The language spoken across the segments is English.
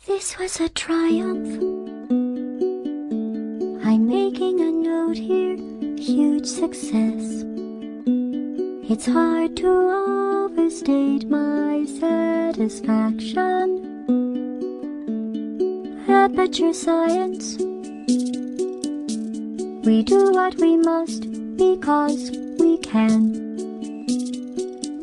This was a triumph. I'm making a note here, huge success. It's hard to overstate my satisfaction. Aperture science. We do what we must because we can.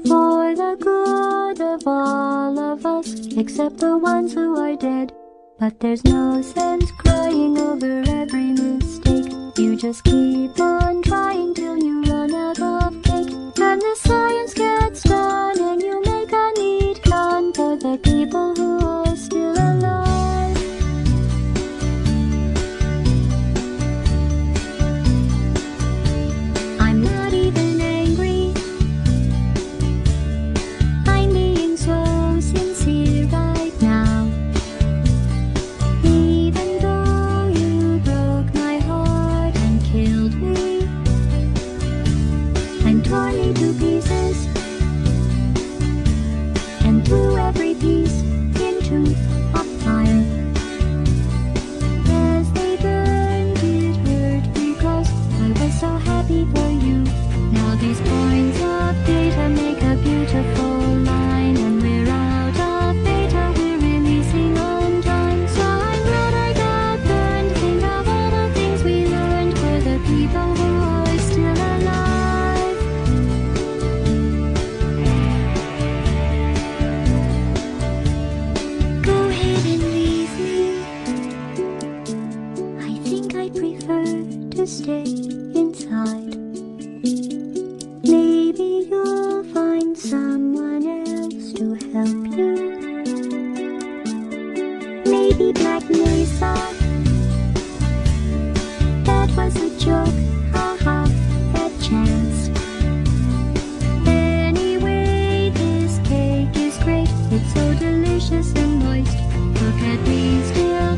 For the good of all of us, except the ones who are dead. But there's no sense crying over every mistake. You just keep on trying till you run out of cake. And the science gets done and you make a neat gun for the people who are still alive. I'm not even angry. I'm being so sincere right now. Even though you broke my heart and killed me and tore me to pieces and threw every piece into a fire. As they burned, it hurt because I was so happy for you. Now these points of data make a beautiful line, and we're out of data, we're releasing on time. So I'm glad I got burned. Think of all the things we learned for the people who are still alive. Go ahead and leave me. I think I prefer to stay inside. Maybe you'll find someone else to help you. Maybe Black Mesa. That was a joke, haha, that chance. Anyway, this cake is great. It's so delicious and moist. Look at me still